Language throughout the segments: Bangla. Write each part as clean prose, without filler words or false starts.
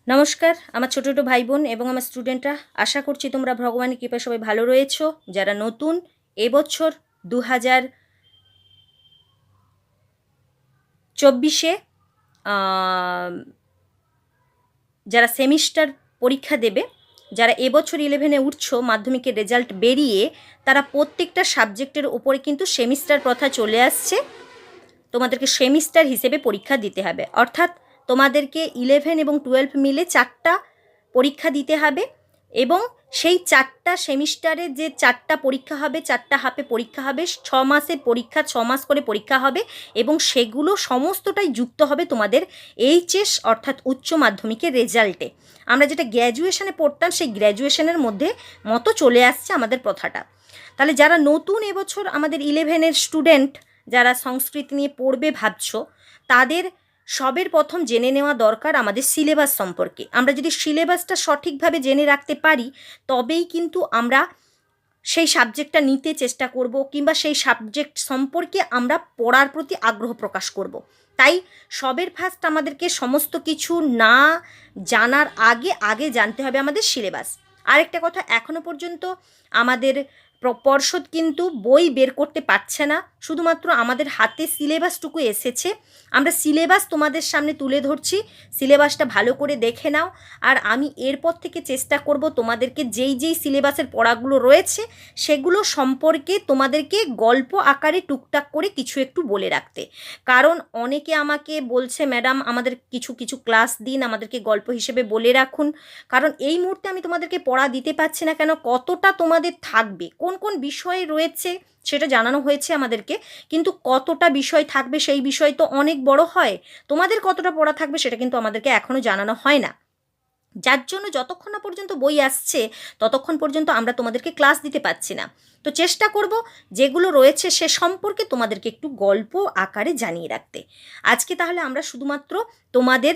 নমস্কার আমার ছোট ছোট ভাই বোন এবং আমার স্টুডেন্টরা, আশা করছি তোমরা ভগবানের কৃপায় সবাই ভালো রয়েছো। যারা নতুন এবছর 2024-এ যারা সেমিস্টার পরীক্ষা দেবে, যারা এবছর 11-এ উঠছো, মাধ্যমিকের রেজাল্ট বেরিয়ে তারা প্রত্যেকটা সাবজেক্টের ওপরে কিন্তু সেমিস্টার প্রথা চলে আসছে। তোমাদেরকে সেমিস্টার হিসেবে পরীক্ষা দিতে হবে, অর্থাৎ তোমাদেরকে 11 এবং 12 মিলে 4টা পরীক্ষা দিতে হবে এবং সেই 4টা সেমিস্টারে যে 4টা পরীক্ষা হবে, 4টা হাফে পরীক্ষা হবে, 6 মাসের পরীক্ষা, 6 মাস করে পরীক্ষা হবে এবং সেগুলো সমস্তটাই যুক্ত হবে তোমাদের এইচএস অর্থাৎ উচ্চ মাধ্যমিকের রেজাল্টে। আমরা যেটা গ্র্যাজুয়েশনে পড়তাম সেই গ্র্যাজুয়েশনের মধ্যে মতো চলে আসছে আমাদের প্রথাটা। তাহলে যারা নতুন এবছর আমাদের 11-এর স্টুডেন্ট, যারা সংস্কৃত নিয়ে পড়বে ভাবছো, তাদের সবের প্রথম জেনে নেওয়া দরকার আমাদের সিলেবাস সম্পর্কে। আমরা যদি সিলেবাসটা সঠিকভাবে জেনে রাখতে পারি তবেই কিন্তু আমরা সেই সাবজেক্টটা নিতে চেষ্টা করব, কিংবা সেই সাবজেক্ট সম্পর্কে আমরা পড়ার প্রতি আগ্রহ প্রকাশ করব। তাই সবের ফার্স্ট আমাদেরকে সমস্ত কিছু না জানার আগে আগে জানতে হবে আমাদের সিলেবাস। আরেকটা কথা, এখনো পর্যন্ত আমাদের পর্ষদ কিন্তু বই বের করতে পারছে না, শুধুমাত্র আমাদের হাতে সিলেবাসটুকু এসেছে। আমরা সিলেবাস তোমাদের সামনে তুলে ধরছি, সিলেবাসটা ভালো করে দেখে নাও। আর আমি এরপর থেকে চেষ্টা করব তোমাদেরকে যেই যেই সিলেবাসের পড়াগুলো রয়েছে সেগুলো সম্পর্কে তোমাদেরকে গল্প আকারে টুকটাক করে কিছু একটু বলে রাখতে। কারণ অনেকে আমাকে বলছে, ম্যাডাম আমাদের কিছু কিছু ক্লাস দিন, আমাদেরকে গল্প হিসেবে বলে রাখুন। কারণ এই মুহূর্তে আমি তোমাদেরকে পড়া দিতে পারছি না, কেন কতটা তোমাদের থাকবে, কোন কোন বিষয় রয়েছে সেটা জানানো হয়েছে আমাদেরকে, কিন্তু কতটা বিষয় থাকবে সেই বিষয় তো অনেক বড় হয়। তোমাদের কতটা পড়া থাকবে সেটা কিন্তু আমাদেরকে এখনও জানানো হয় না। যার জন্য যতক্ষণ না পর্যন্ত বই আসছে ততক্ষণ পর্যন্ত আমরা তোমাদেরকে ক্লাস দিতে পারছি না। তো চেষ্টা করব যেগুলো রয়েছে সে সম্পর্কে তোমাদেরকে একটু গল্প আকারে জানিয়ে রাখতে। আজকে তাহলে আমরা শুধুমাত্র তোমাদের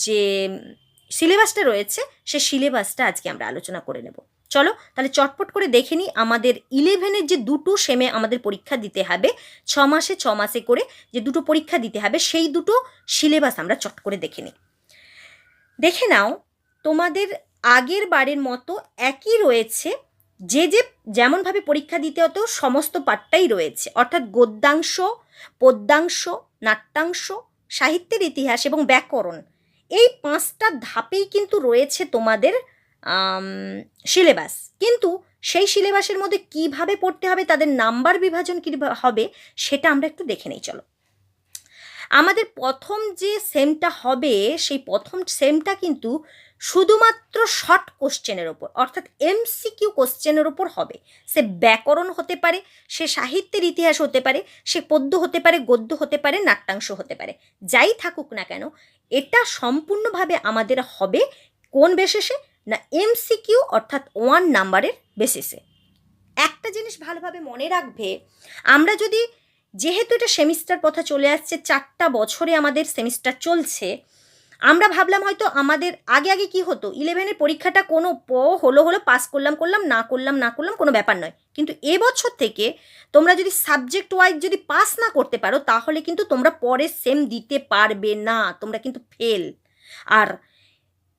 যে সিলেবাসটা রয়েছে সে সিলেবাসটা আজকে আমরা আলোচনা করে নেব। চলো তাহলে চটপট করে দেখে নিই আমাদের 11-এর যে দুটো সেমে আমাদের পরীক্ষা দিতে হবে, 6 মাসে 6 মাসে করে যে দুটো পরীক্ষা দিতে হবে, সেই দুটো সিলেবাস আমরা চট করে দেখে নিই। দেখে নাও, তোমাদের আগের বারের মতো একই রয়েছে, যেমনভাবে পরীক্ষা দিতে হতো সমস্ত পাঠটাই রয়েছে, অর্থাৎ গদ্যাংশ, পদ্যাংশ, নাট্যাংশ, সাহিত্যের ইতিহাস এবং ব্যাকরণ, এই 5টা ধাপেই কিন্তু রয়েছে তোমাদের সিলেবাস। কিন্তু সেই সিলেবাসের মধ্যে কিভাবে পড়তে হবে, তাদের নাম্বার বিভাজন কী হবে সেটা আমরা একটু দেখে নিই। চলো, আমাদের প্রথম যে সেমটা হবে সেই প্রথম সেমটা কিন্তু শুধুমাত্র শর্ট কোশ্চেনের ওপর, অর্থাৎ এমসিকিউ কোশ্চেনের ওপর হবে। সে ব্যাকরণ হতে পারে, সে সাহিত্যের ইতিহাস হতে পারে, সে পদ্য হতে পারে, গদ্য হতে পারে, নাট্যাংশ হতে পারে, যাই থাকুক না কেন এটা সম্পূর্ণভাবে আমাদের হবে কোন বেসিসে না, এমসিকিউ অর্থাৎ 1 নাম্বারের বেসিসে। একটা জিনিস ভালোভাবে মনে রাখবে, আমরা যদি, যেহেতু এটা সেমিস্টার প্রথা চলে আসছে, 4টা বছরে আমাদের সেমিস্টার চলছে, আমরা ভাবলাম হয়তো আমাদের আগে আগে কি হতো, 11-এর পরীক্ষাটা কোনো হলো পাস করলাম না করলাম কোনো ব্যাপার নয়। কিন্তু এবছর থেকে তোমরা যদি সাবজেক্ট ওয়াইজ যদি পাস না করতে পারো তাহলে কিন্তু তোমরা পরে সেম দিতে পারবে না, তোমরা কিন্তু ফেল। আর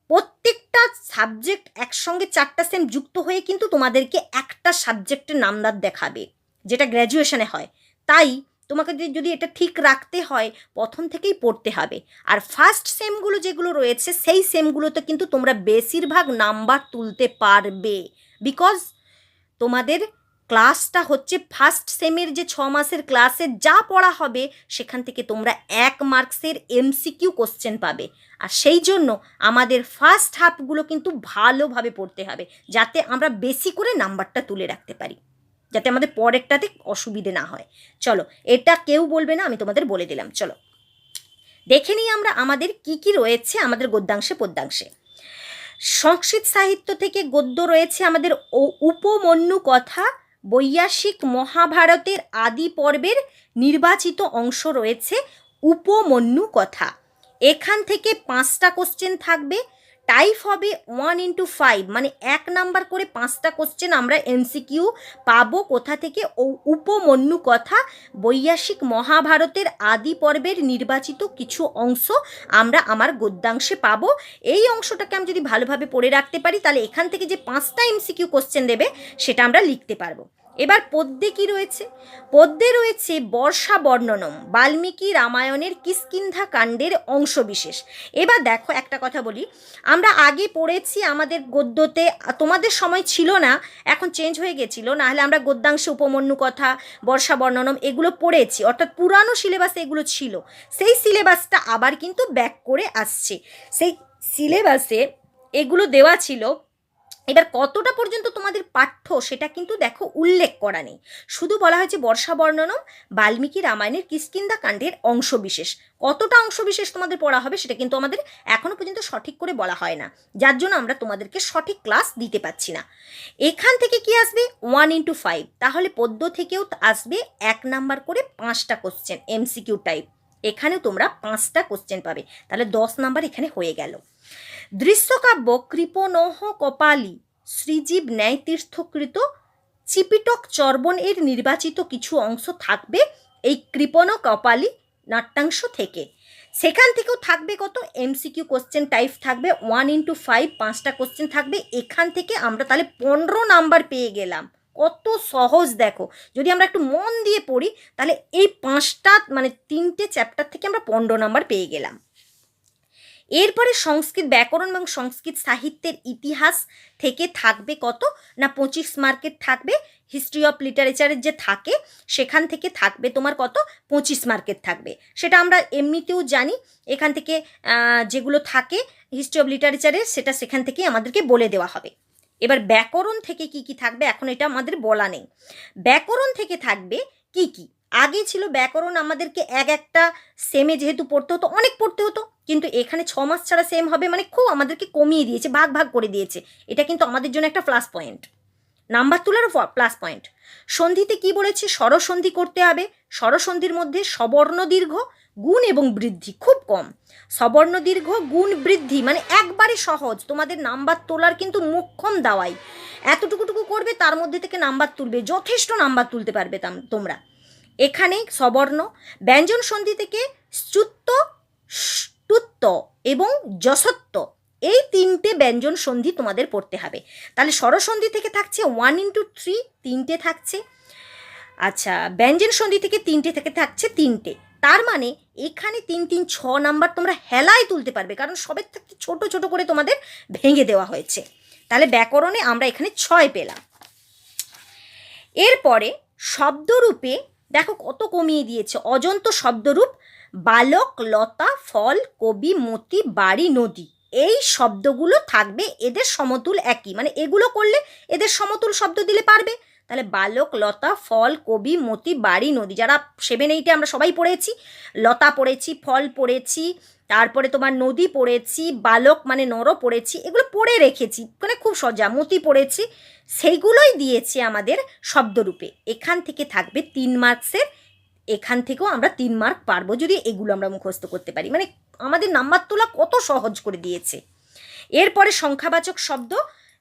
প্রত্যেকটা সাবজেক্ট একসঙ্গে 4টা সেম যুক্ত হয়ে কিন্তু তোমাদেরকে একটা সাবজেক্টের নাম্বার দেখাবে, যেটা গ্র্যাজুয়েশনে হয়। তাই তোমাকে যদি এটা ঠিক রাখতে হয় প্রথম থেকেই পড়তে হবে। আর ফার্স্ট সেমগুলো যেগুলো রয়েছে সেই সেমগুলোতে কিন্তু তোমরা বেশিরভাগ নাম্বার তুলতে পারবে, বিকজ তোমাদের ক্লাসটা হচ্ছে ফার্স্ট সেমের যে 6 মাসের ক্লাসে যা পড়া হবে সেখান থেকে তোমরা 1 মার্কসের এমসিকিউ কোশ্চেন পাবে। আর সেই জন্য আমাদের ফার্স্ট হাফগুলো কিন্তু ভালোভাবে পড়তে হবে, যাতে আমরা বেশি করে নাম্বারটা তুলে রাখতে পারি, যাতে আমাদের পরেরটাতে অসুবিধে না হয়। চলো, এটা কেউ বলবে না, আমি তোমাদের বলে দিলাম। চলো দেখে নিই আমরা আমাদের কি কি রয়েছে আমাদের গদ্যাংশে পদ্যাংশে। সংস্কৃত সাহিত্য থেকে গদ্য রয়েছে আমাদের উপমন্যু কথা, বৈয়াসিক মহাভারতের আদি পর্বের নির্বাচিত অংশ রয়েছে উপমন্যু কথা। এখান থেকে 5টা কোশ্চেন থাকবে, টাইপ হবে 1 × 5, মানে 1 নাম্বার করে 5টা কোশ্চেন আমরা এমসিকিউ পাবো। কোথা থেকে? উপমন্যু কথা, বৈয়াসিক মহাভারতের আদি পর্বের নির্বাচিত কিছু অংশ আমরা আমার গদ্যাংশে পাবো। এই অংশটাকে আমি যদি ভালোভাবে পড়ে রাখতে পারি, তাহলে এখান থেকে যে 5টা এমসিকিউ কোশ্চেন দেবে সেটা আমরা লিখতে পারবো। এবার পদ্যে কি রয়েছে? পদ্যে রয়েছে বর্ষা বর্ণনম, বাল্মীকি রামায়ণের কিষ্কিন্ধা কাণ্ডের অংশবিশেষ। এবার দেখো একটা কথা বলি, আমরা আগে পড়েছি আমাদের গদ্যতে, তোমাদের সময় ছিল না, এখন চেঞ্জ হয়ে গেছিলো, নাহলে আমরা গদ্যাংশে উপমন্যু কথা, বর্ষা বর্ণনম এগুলো পড়েছি, অর্থাৎ পুরানো সিলেবাসে এগুলো ছিল। সেই সিলেবাসটা আবার কিন্তু ব্যাক করে আসছে, সেই সিলেবাসে এগুলো দেওয়া ছিল। এবার কতটা পর্যন্ত তোমাদের পাঠ্য সেটা কিন্তু দেখো উল্লেখ করা নেই, শুধু বলা হয়েছে বর্ষা বর্ণনম, বাল্মীকি রামায়ণের কিষ্কিন্ধা কাণ্ডের অংশবিশেষ। কতটা অংশবিশেষ তোমাদের পড়া হবে সেটা কিন্তু আমাদের এখনো পর্যন্ত সঠিক করে বলা হয় না, যার জন্য আমরা তোমাদেরকে সঠিক ক্লাস দিতে পারছি না। এখান থেকে কি আসবে? 1 × 5, তাহলে পদ্য থেকেও আসবে 1 নাম্বার করে 5টা কোশ্চেন এমসিকিউ টাইপ। এখানেও তোমরা 5টা কোশ্চেন পাবে, তাহলে 10 নাম্বার এখানে হয়ে গেল। দৃশ্যকাব্য কৃপণঃ কপালী শ্রীজীব ন্যায়তীর্থকৃত চিপিটক চর্বণ এর নির্বাচিত কিছু অংশ থাকবে এই কৃপণ কপালী নাট্যাংশ থেকে। সেখান থেকেও থাকবে কত? এমসিকিউ কোশ্চেন টাইপ থাকবে 1 × 5, 5টা কোশ্চেন থাকবে। এখান থেকে আমরা তাহলে 15 নাম্বার পেয়ে গেলাম। কত সহজ দেখো, যদি আমরা একটু মন দিয়ে পড়ি তাহলে এই 5টা মানে 3টে চ্যাপ্টার থেকে আমরা 15 নাম্বার পেয়ে গেলাম। এরপরে সংস্কৃত ব্যাকরণ এবং সংস্কৃত সাহিত্যের ইতিহাস থেকে থাকবে কত না 25 মার্কের থাকবে। হিস্ট্রি অফ লিটারেচারের যে থাকে সেখান থেকে থাকবে তোমার কত? 25 মার্কের থাকবে। সেটা আমরা এমনিতেও জানি, এখান থেকে যেগুলো থাকে হিস্ট্রি অফ লিটারেচারের সেটা সেখান থেকেই আমাদেরকে বলে দেওয়া হবে। এবার ব্যাকরণ থেকে কি কি থাকবে এখন এটা আমাদের বলা নেই। ব্যাকরণ থেকে থাকবে কি কি? আগে ছিল ব্যাকরণ আমাদেরকে একটা সেমে যেহেতু পড়তে হতো, অনেক পড়তে হতো, কিন্তু এখানে 6 মাস ছাড়া সেম হবে, মানে খুব আমাদেরকে কমিয়ে দিয়েছে, ভাগ ভাগ করে দিয়েছে। এটা কিন্তু আমাদের জন্য একটা প্লাস পয়েন্ট, নাম্বার তোলারও প্লাস পয়েন্ট। সন্ধিতে কি বলেছে? স্বরসন্ধি করতে হবে। স্বরসন্ধির মধ্যে সবর্ণ দীর্ঘ, গুণ এবং বৃদ্ধি খুব কম। সবর্ণ দীর্ঘ, গুণ, বৃদ্ধি মানে একবারে সহজ, তোমাদের নাম্বার তোলার কিন্তু মোক্ষম দাওয়াই। এতটুকুটুকু করবে, তার মধ্যে থেকে নাম্বার তুলবে, যথেষ্ট নাম্বার তুলতে পারবে তোমরা। এখানে সবর্ণ। ব্যঞ্জন সন্ধি থেকে স্তুত্ব, স্তুত্ব এবং যশত্ব, এই 3টে ব্যঞ্জন সন্ধি তোমাদের পড়তে হবে। তাহলে স্বরসন্ধি থেকে থাকছে 1 × 3, 3টে থাকছে। আচ্ছা, ব্যঞ্জন সন্ধি থেকে 3টে থেকে থাকছে 3টে। তার মানে এখানে 3 × 3 = 6 নাম্বার তোমরা হেলায় তুলতে পারবে, কারণ সবের থেকে ছোট ছোট করে তোমাদের ভেঙে দেওয়া হয়েছে। তাহলে ব্যাকরণে আমরা এখানে 6 পেলাম। এরপরে শব্দরূপে দেখো কত কমিয়ে দিয়েছে। অজন্ত শব্দরূপ বালক, লতা, ফল, কবি, মতি, বাড়ি, নদী, এই শব্দগুলো থাকবে, এদের সমতুল একই, মানে এগুলো করলে এদের সমতুল শব্দ দিলে পারবে। তাহলে বালক, লতা, ফল, কবি, মতি, বাড়ি, নদী, যারা 7, 8-এ আমরা সবাই পড়েছি, লতা পড়েছি, ফল পড়েছি, তারপরে তোমার নদী পড়েছি, বালক মানে নর পড়েছি, এগুলো পড়ে রেখেছি, মানে খুব সজা, মতি পড়েছি, সেইগুলোই দিয়েছে আমাদের শব্দরূপে। এখান থেকে থাকবে 3 মার্কসের, এখান থেকেও আমরা 3 মার্ক পারবো যদি এগুলো আমরা মুখস্থ করতে পারি, মানে আমাদের নাম্বার তোলা কত সহজ করে দিয়েছে। এরপরে সংখ্যাবাচক শব্দ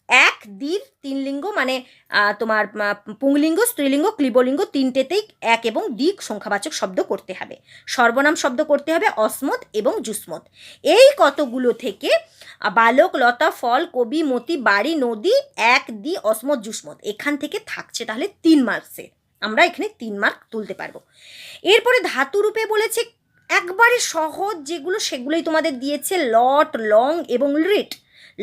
1, 2, 3 লিঙ্গ, মানে তোমার পুংলিঙ্গ, স্ত্রীলিঙ্গ, ক্লীবলিঙ্গ 3টেতেই 1 এবং 2 সংখ্যাবাচক শব্দ করতে হবে। সর্বনাম শব্দ করতে হবে অসমত এবং যুসমত। এই কতগুলো থেকে বালক, লতা, ফল, কবি, মতি, বাড়ি, নদী, 1, 2 অসমত, যুসমত, এখান থেকে থাকছে তাহলে 3 মার্কসের, আমরা এখানে 3 মার্ক তুলতে পারবো। এরপরে ধাতুরূপে বলেছে একবারে সহজ যেগুলো সেগুলোই তোমাদের দিয়েছে, লট, লং এবং লিট।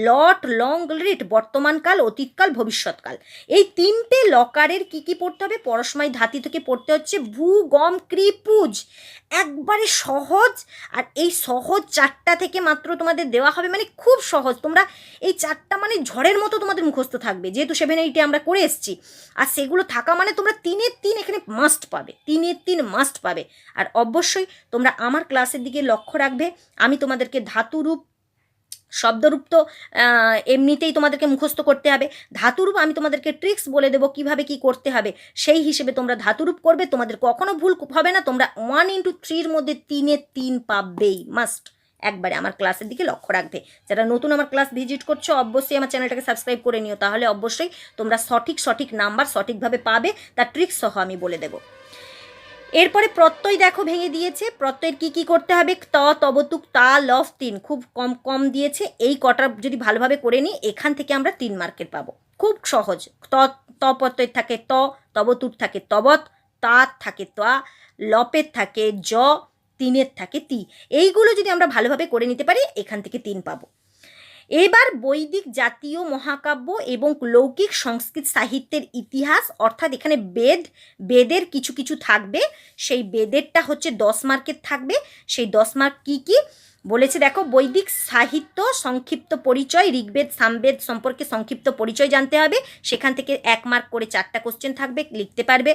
লট, লং, লিট বর্তমানকাল, অতীতকাল, ভবিষ্যৎকাল, এই 3টে লকারের কি কি পড়তে হবে? পরসময় ধাতু থেকে পড়তে হচ্ছে ভূ, গম, ক্রি, পুজ, একবারে সহজ। আর এই সহজ 4টা থেকে মাত্র তোমাদের দেওয়া হবে, মানে খুব সহজ, তোমরা এই 4টা মানে ঝড়ের মতো তোমাদের মুখস্থ থাকবে, যেহেতু 7, 8-এ আমরা করে এসেছি। আর সেগুলো থাকা মানে তোমরা 3-এর 3 এখানে মাস্ট পাবে, 3-এর 3 মাস্ট পাবে। আর অবশ্যই তোমরা আমার ক্লাসের দিকে লক্ষ্য রাখবে, আমি তোমাদেরকে ধাতুরূপ, শব্দরূপ তো এমনিতেই তোমাদেরকে মুখস্থ করতে হবে, ধাতুরূপ আমি তোমাদেরকে ট্রিক্স বলে দেবো কিভাবে কি করতে হবে, সেই হিসেবে তোমরা ধাতুরূপ করবে, তোমাদের কখনো ভুল হবে না। তোমরা 1 × 3-এর মধ্যে 3-এর 3 পাবেই, মাস্ট, একবারে আমার ক্লাসের দিকে লক্ষ্য রাখবে। যারা নতুন আমার ক্লাস ভিজিট করছো অবশ্যই আমার চ্যানেলটাকে সাবস্ক্রাইব করে নিও, তাহলে অবশ্যই তোমরা সঠিক নাম্বার সঠিকভাবে পাবে, তার ট্রিক্স সহ আমি বলে দেবো। এরপরে প্রত্যয় দেখো ভেঙে দিয়েছে। প্রত্যয়ের কি করতে হবে? ত, তবতুক, তা, লফ, 3 খুব কম দিয়েছে। এই কটা যদি ভালোভাবে করে নিই এখান থেকে আমরা 3 মার্কের পাবো। খুব সহজ। ত প্রত্যয় থাকে ত, তবতুর থাকে তবত, তার থাকে তা, লপের থাকে জ, 3-এর থাকে তি। এইগুলো যদি আমরা ভালোভাবে করে নিতে পারি এখান থেকে 3 পাবো। এবার বৈদিক জাতীয় মহাকাব্য এবং লৌকিক সংস্কৃত সাহিত্যের ইতিহাস, অর্থাৎ এখানে বেদের কিছু থাকবে। সেই বেদেরটা হচ্ছে 10 মার্কের থাকবে। সেই 10 মার্ক কি বলেছে দেখো, বৈদিক সাহিত্য সংক্ষিপ্ত পরিচয়, ঋগ্বেদ সামবেদ সম্পর্কে সংক্ষিপ্ত পরিচয় জানতে হবে, সেখান থেকে 1 মার্ক করে 4টা কোশ্চেন থাকবে, লিখতে পারবে।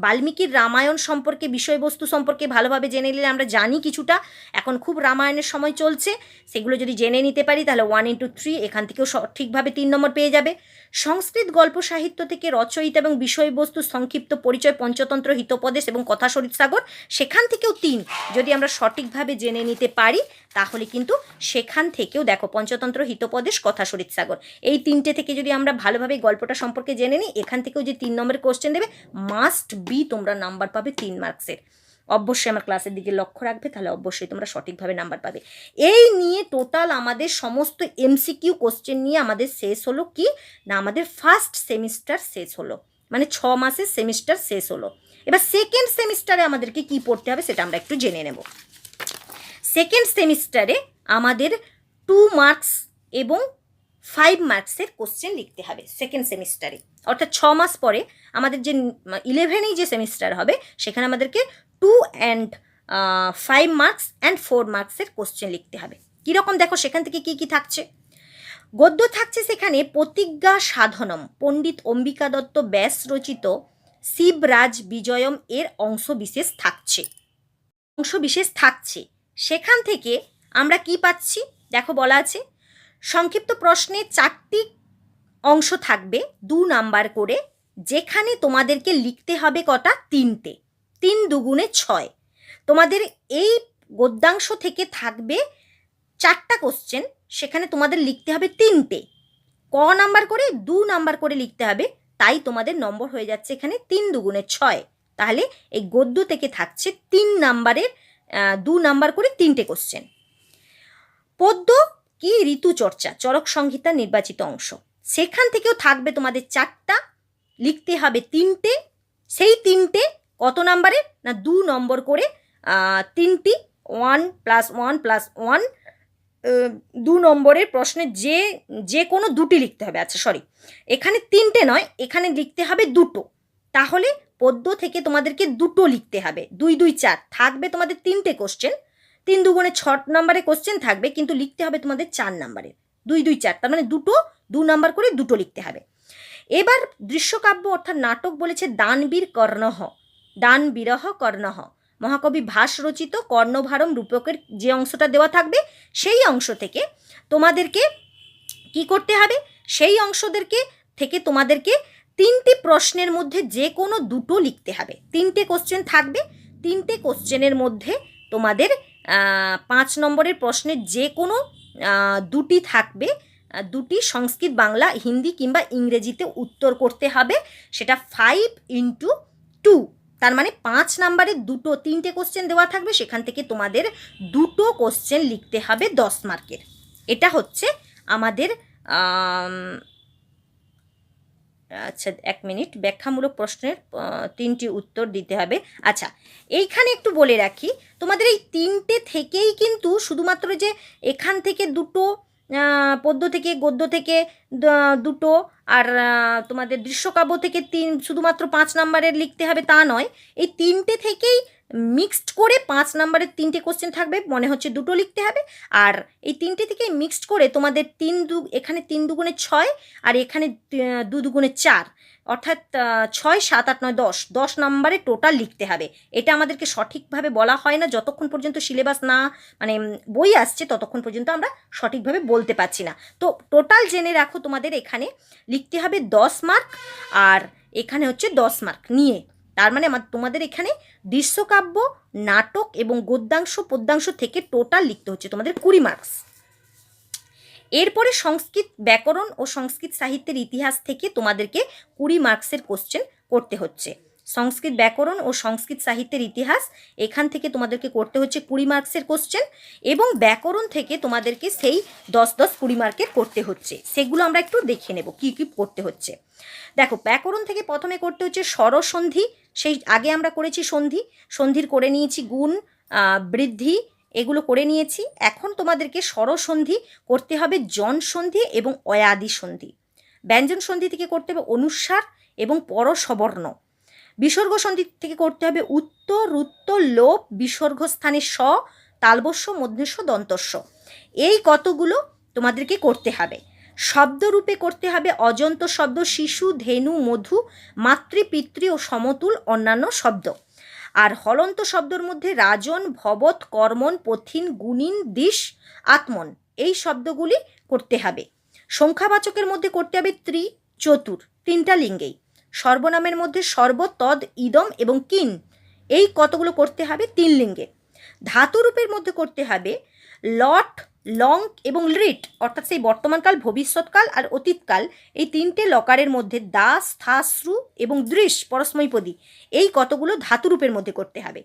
বাল্মীকির রামায়ণ সম্পর্কে বিষয়বস্তু সম্পর্কে ভালোভাবে জেনে নিলে, আমরা জানি কিছুটা, এখন খুব রামায়ণের সময় চলছে, সেগুলো যদি জেনে নিতে পারি তাহলে 1 into 3 এখান থেকেও সঠিকভাবে 3 নম্বর পেয়ে যাবে। সংস্কৃত গল্প সাহিত্য থেকে রচয়িতা এবং বিষয়বস্তু সংক্ষিপ্ত পরিচয়, পঞ্চতন্ত্র, হিতোপদেশ এবং কথা সরিৎসাগর, সেখান থেকেও 3 যদি আমরা সঠিকভাবে জেনে নিতে পারি তাহলে কিন্তু সেখান থেকেও দেখো পঞ্চতন্ত্র, হিতোপদেশ, কথা সরিৎসাগর, এই 3টে থেকে যদি আমরা ভালোভাবে গল্পটা সম্পর্কে জেনে নিই এখান থেকেও যে 3 নম্বরের কোশ্চেন দেবে, মাস্ট বি তোমরা নাম্বার পাবে 3 মার্কসের। অবশ্যই আমার ক্লাসের দিকে লক্ষ্য রাখবে, তাহলে অবশ্যই তোমরা সঠিকভাবে নাম্বার পাবে। এই নিয়ে টোটাল আমাদের সমস্ত এমসিকিউ কোশ্চেন নিয়ে আমাদের শেষ হলো কি না, আমাদের ফার্স্ট সেমিস্টার শেষ হলো, মানে 6 মাসের সেমিস্টার শেষ হলো। এবার সেকেন্ড সেমিস্টারে আমাদেরকে কি পড়তে হবে সেটা আমরা একটু জেনে নেব। সেকেন্ড সেমিস্টারে আমাদের 2 মার্কস এবং 5 মার্কসের কোশ্চেন লিখতে হবে সেকেন্ড সেমিস্টারে, অর্থাৎ 6 মাস পরে আমাদের যে 11এই যে সেমিস্টার হবে সেখানে আমাদেরকে 2 and 5 মার্কস অ্যান্ড 4 মার্কসের কোশ্চেন লিখতে হবে। কীরকম দেখো, সেখান থেকে কি থাকছে? গদ্য থাকছে সেখানে প্রতিজ্ঞা সাধনম, পণ্ডিত অম্বিকা দত্ত ব্যাস রচিত শিবরাজ বিজয়ম এর অংশবিশেষ থাকছে। সেখান থেকে আমরা কি পাচ্ছি দেখো, বলা আছে সংক্ষিপ্ত প্রশ্নে 4টি অংশ থাকবে 2 নাম্বার করে, যেখানে তোমাদেরকে লিখতে হবে কটা? 3টে। 3 দুগুণে 6। তোমাদের এই গদ্যাংশ থেকে থাকবে 4টা কোশ্চেন, সেখানে তোমাদের লিখতে হবে 3টে। ক নাম্বার করে? 2 নাম্বার করে লিখতে হবে, তাই তোমাদের নম্বর হয়ে যাচ্ছে এখানে 3 দুগুণে 6। তাহলে এই গদ্য থেকে থাকছে 3 নাম্বারের 2 নাম্বার করে 3টে কোশ্চেন। পদ্য কি? ঋতুচর্চা, চরক সংহিতা নির্বাচিত অংশ, সেখান থেকেও থাকবে তোমাদের 4টা, লিখতে হবে 3টে। সেই 3টে কত নাম্বারের না 2 নম্বর করে 3টি, 1 + 1 + 1 2 নম্বরের প্রশ্নে যে কোনো 2টি লিখতে হবে। আচ্ছা সরি, এখানে 3টে নয়, এখানে লিখতে হবে 2টো। তাহলে পদ্য থেকে তোমাদেরকে 2টো লিখতে হবে। 2 2 4 থাকবে তোমাদের 3টে কোশ্চেন, 3 দুগুণে 6 নম্বরের কোশ্চেন থাকবে, কিন্তু লিখতে হবে তোমাদের 4 নম্বরের। 2 2 4, তার মানে 2 নাম্বার করে 2টো লিখতে হবে। এবার দৃশ্যকাব্য অর্থাৎ নাটক বলেছে দান বিরহ কর্ণহ, মহাকবি ভাস রচিত কর্ণভারম রূপকের যে অংশটা দেওয়া থাকবে সেই অংশ থেকে তোমাদেরকে কি করতে হবে, সেই অংশদেরকে থেকে তোমাদেরকে 3টি প্রশ্নের মধ্যে যে কোনো 2টো লিখতে হবে। 3টে কোশ্চেন থাকবে, 3টে কোশ্চেনের মধ্যে তোমাদের 5 নম্বরের প্রশ্নের যে কোনো 2টি থাকবে, 2টি সংস্কৃত, বাংলা, হিন্দি কিংবা ইংরেজিতে উত্তর করতে হবে, সেটা 5 into 2, তার মানে 5 নাম্বারের 3টে কোশ্চেন দেওয়া থাকবে, সেখান থেকে তোমাদের 2টো কোশ্চেন লিখতে হবে 10 মার্কের। এটা হচ্ছে আমাদের আচ্ছা 1 মিনিট, ব্যাখ্যামূলক প্রশ্নের 3টি উত্তর দিতে হবে। আচ্ছা এইখানে একটু বলে রাখি, তোমাদের এই 3টে থেকেই কিন্তু শুধুমাত্র যে এখান থেকে 2টো, পদ্য থেকে গদ্য থেকে 2টো, আর তোমাদের দৃশ্যকাব্য থেকে 3 শুধুমাত্র 5 নাম্বারের লিখতে হবে তা নয়, এই 3টে থেকেই মিক্সড করে 5 নাম্বারের 3টে কোশ্চেন থাকবে, মনে হচ্ছে 2টো লিখতে হবে। আর এই 3টে থেকে মিক্সড করে তোমাদের এখানে 3 দুগুণে 6 আর এখানে 2 দুগুণে 4, অর্থাৎ 6 7 8 9 10 নাম্বারে টোটাল লিখতে হবে। এটা আমাদেরকে সঠিকভাবে বলা হয় না, যতক্ষণ পর্যন্ত সিলেবাস না মানে বই আসছে ততক্ষণ পর্যন্ত আমরা সঠিকভাবে বলতে পারছি না। তো টোটাল জেনে রাখো, তোমাদের এখানে লিখতে হবে 10 মার্ক, আর এখানে হচ্ছে 10 মার্ক নিয়ে তার মানে তোমাদের এখানে দৃশ্যকাব্য, নাটক এবং গদ্যাংশ পদ্যাংশ থেকে টোটাল লিখতে হচ্ছে তোমাদের 20 মার্কস। এরপরে সংস্কৃত ব্যাকরণ ও সংস্কৃত সাহিত্যের ইতিহাস থেকে তোমাদেরকে 20 মার্কসের কোশ্চেন করতে হচ্ছে। সংস্কৃত ব্যাকরণ ও সংস্কৃত সাহিত্যের ইতিহাস এখান থেকে তোমাদেরকে করতে হচ্ছে 20 মার্কসের কোশ্চেন, এবং ব্যাকরণ থেকে তোমাদেরকে সেই 10-10-20 মার্কের করতে হচ্ছে। সেগুলো আমরা একটু দেখে নেব কী কী করতে হচ্ছে। দেখো, ব্যাকরণ থেকে প্রথমে করতে হচ্ছে স্বরসন্ধি। সেই আগে আমরা করেছি সন্ধির করে নিয়েছি গুণ, বৃদ্ধি, এগুলো করে নিয়েছি। এখন তোমাদেরকে স্বরসন্ধি করতে হবে জন সন্ধি এবং অয়াদি সন্ধি। ব্যঞ্জন সন্ধি থেকে করতে হবে অনুস্বার এবং পরসবর্ণ। বিসর্গ সন্ধি থেকে করতে হবে উত্ত, রুত্ত, লোপ, বিসর্গ স্থানে স, তালবস্য, মধ্যস্ব, দন্তস্ব। এই কতগুলো তোমাদেরকে করতে হবে। শব্দরূপে করতে হবে অজন্ত শব্দ, শিশু, ধেনু, মধু, মাতৃ, পিতৃ ও সমতুল অন্যান্য শব্দ। আর হলন্ত শব্দের মধ্যে রাজন, ভবৎ, কর্মণ, পথিন, গুণিন, দিশ, আত্মন, এই শব্দগুলি করতে হবে। সংখ্যাবাচকের মধ্যে করতে হবে ত্রি, চতুর, 3টা লিঙ্গেই। সর্বনামের মধ্যে সর্ব, তদ, ইদম এবং কিন, এই কতগুলো করতে হবে 3 লিঙ্গে। ধাতুরূপের মধ্যে করতে হবে লট, লং এবং লিট, অর্থাৎ সেই বর্তমানকাল, ভবিষ্যৎকাল আর অতীতকাল, এই 3টে লকারের মধ্যে দাস, থাশ্রু এবং দৃশ, পরস্মৈপদী, এই কতগুলো ধাতুরূপের মধ্যে করতে হবে।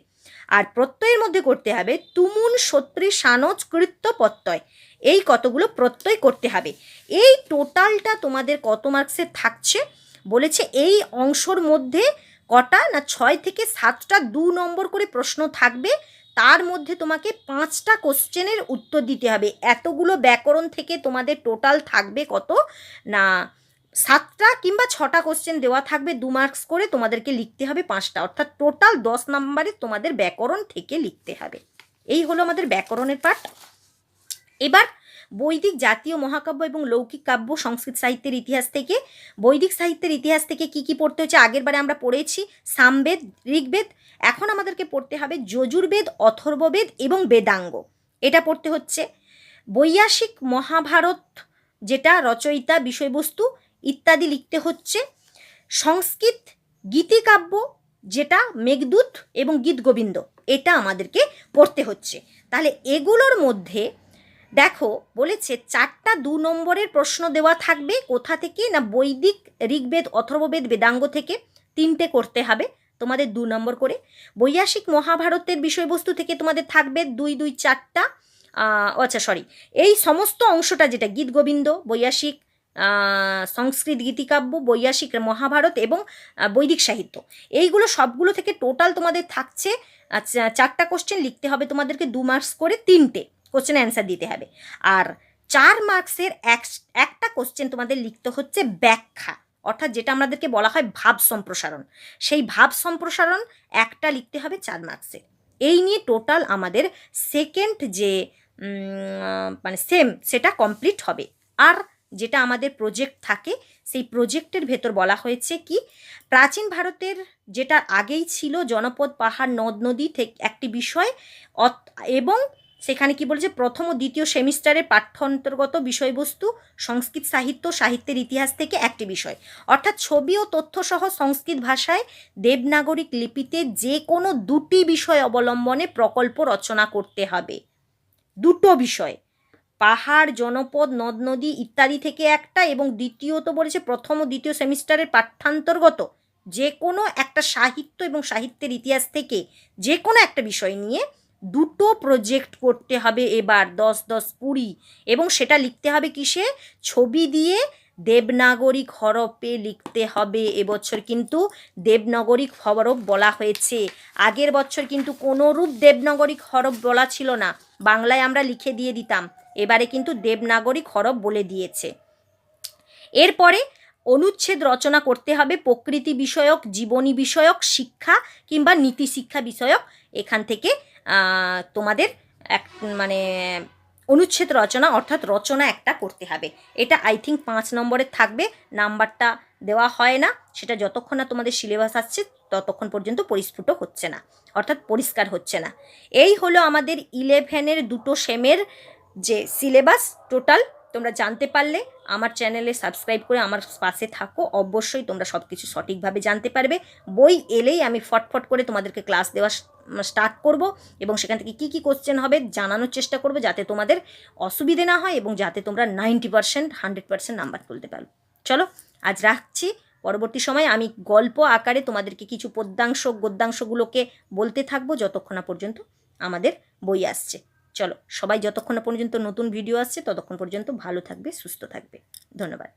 আর প্রত্যয়ের মধ্যে করতে হবে তুমুন, সত্রী, সানজ, কৃত্য, প্রত্যয়, এই কতগুলো প্রত্যয় করতে হবে। এই টোটালটা তোমাদের কত মার্কসের থাকছে বলেছে, এই অংশর মধ্যে কটা না 6 থেকে 7টা 2 নম্বর করে প্রশ্ন থাকবে। তার মধ্যে তোমাকে 5টা কোশ্চেনের উত্তর দিতে হবে। এতগুলো ব্যাকরণ থেকে তোমাদের টোটাল থাকবে কত না 7টা কিংবা 6টা কোশ্চেন দেওয়া থাকবে 2 মার্কস করে, তোমাদেরকে লিখতে হবে 5টা, অর্থাৎ টোটাল 10 নম্বরে তোমাদের ব্যাকরণ থেকে লিখতে হবে। এই হলো আমাদের ব্যাকরণের পার্ট। এবার বৈদিক, জাতীয় মহাকাব্য এবং লৌকিক কাব্য সংস্কৃত সাহিত্যের ইতিহাস থেকে। বৈদিক সাহিত্যের ইতিহাস থেকে কি কি পড়তে হচ্ছে আগের বারে আমরা পড়েছি, সামবেদ, ঋগ্বেদ। এখন আমাদেরকে পড়তে হবে যজুর্বেদ, অথর্ববেদ এবং বেদাঙ্গ, এটা পড়তে হচ্ছে। বৈয়াসিক মহাভারত, যেটা রচয়িতা, বিষয়বস্তু ইত্যাদি লিখতে হচ্ছে। সংস্কৃত গীতিকাব্য, যেটা মেঘদূত এবং গীতগোবিন্দ, এটা আমাদেরকে পড়তে হচ্ছে। তাহলে এগুলোর মধ্যে দেখো বলেছে 4টা 2 নম্বরের প্রশ্ন দেওয়া থাকবে। কোথা থেকে না বৈদিক, ঋগ্বেদ, অথর্ববেদ, বেদাঙ্গ থেকে 3টে করতে হবে তোমাদের 2 নম্বর করে। বৈয়াসিক মহাভারতের বিষয়বস্তু থেকে তোমাদের থাকবে 2 2 4টা, আচ্ছা সরি, এই সমস্ত অংশটা যেটা গীতগোবিন্দ, বৈয়াসিক, সংস্কৃত গীতিকাব্য, বৈয়াসিক মহাভারত এবং বৈদিক সাহিত্য, এইগুলো সবগুলো থেকে টোটাল তোমাদের থাকছে 4টা কোশ্চেন লিখতে হবে তোমাদেরকে 2 মার্কস করে, 3টে কোশ্চেন অ্যান্সার দিতে হবে। আর 4 মার্কসের একটা কোশ্চেন তোমাদের লিখতে হচ্ছে ব্যাখ্যা, অর্থাৎ যেটা আমাদেরকে বলা হয় ভাব সম্প্রসারণ, সেই ভাব সম্প্রসারণ একটা লিখতে হবে 4 মার্কসের। এই নিয়ে টোটাল আমাদের সেকেন্ড যে মানে সেম সেটা কমপ্লিট হবে। আর যেটা আমাদের প্রজেক্ট থাকে, সেই প্রজেক্টের ভেতর বলা হয়েছে কি, প্রাচীন ভারতের যেটা আগেই ছিল জনপদ, পাহাড়, নদ নদী থেকে একটি বিষয়, এবং সেখানে কি বলছে প্রথম ও দ্বিতীয় সেমিস্টারের পাঠ্য অন্তর্গত বিষয়বস্তু সংস্কৃত সাহিত্য, সাহিত্যের ইতিহাস থেকে একটি বিষয়, অর্থাৎ ছবি ও তথ্য সহ সংস্কৃত ভাষায় দেবনাগরিক লিপিতে যে কোনো 2টি বিষয় অবলম্বনে প্রকল্প রচনা করতে হবে। 2টো বিষয়, পাহাড়, জনপদ, নদ নদী ইত্যাদি থেকে একটা, এবং দ্বিতীয়ত বলেছে প্রথম ও দ্বিতীয় সেমিস্টারের পাঠ্যান্তর্গত যে কোনো একটা সাহিত্য এবং সাহিত্যের ইতিহাস থেকে যে কোনো একটা বিষয় নিয়ে 2টো প্রজেক্ট করতে হবে এবার 10-10-20, এবং সেটা লিখতে হবে কিসে, ছবি দিয়ে দেবনাগরিক হরফে লিখতে হবে। এবছর কিন্তু দেবনাগরিক হরফ বলা হয়েছে, আগের বছর কিন্তু কোনোরূপ দেবনাগরিক হরফ বলা ছিল না, বাংলায় আমরা লিখে দিয়ে দিতাম, এবারে কিন্তু দেবনাগরিক হরফ বলে দিয়েছে। এরপরে অনুচ্ছেদ রচনা করতে হবে প্রকৃতি বিষয়ক, জীবনী বিষয়ক, শিক্ষা কিংবা নীতি শিক্ষা বিষয়ক। এখান থেকে তোমাদের এক মানে অনুচ্ছেদ রচনা অর্থাৎ রচনা একটা করতে হবে। এটা আই থিঙ্ক 5 নম্বরের থাকবে, নাম্বারটা দেওয়া হয় না, সেটা যতক্ষণ না তোমাদের সিলেবাস আসছে ততক্ষণ পর্যন্ত পরিস্ফুট হচ্ছে না, অর্থাৎ পরিষ্কার হচ্ছে না। এই হলো আমাদের 11-এর 2টো সেমের যে সিলেবাস টোটাল তোমরা জানতে পারলে আমার চ্যানেলে সাবস্ক্রাইব করে আমার পাশে থাকো, অবশ্যই তোমরা সব কিছু সঠিকভাবে জানতে পারবে। বই এলেই আমি ফটফট করে তোমাদেরকে ক্লাস দেওয়া স্টার্ট করব এবং সেখান থেকে কী কী কোশ্চেন হবে জানানোর চেষ্টা করব, যাতে তোমাদের অসুবিধে না হয় এবং যাতে তোমরা 90% 100% নাম্বার তুলতে পারো। চলো আজ রাখছি। পরবর্তী সময়ে আমি গল্প আকারে তোমাদেরকে কিছু পদ্যাংশ গদ্যাংশগুলোকে বলতে থাকবো যতক্ষণ না পর্যন্ত আমাদের বই আসছে। চলো সবাই যতক্ষণ না পর্যন্ত নতুন ভিডিও আসছে ততক্ষণ পর্যন্ত ভালো থাকবে, সুস্থ থাকবে। ধন্যবাদ।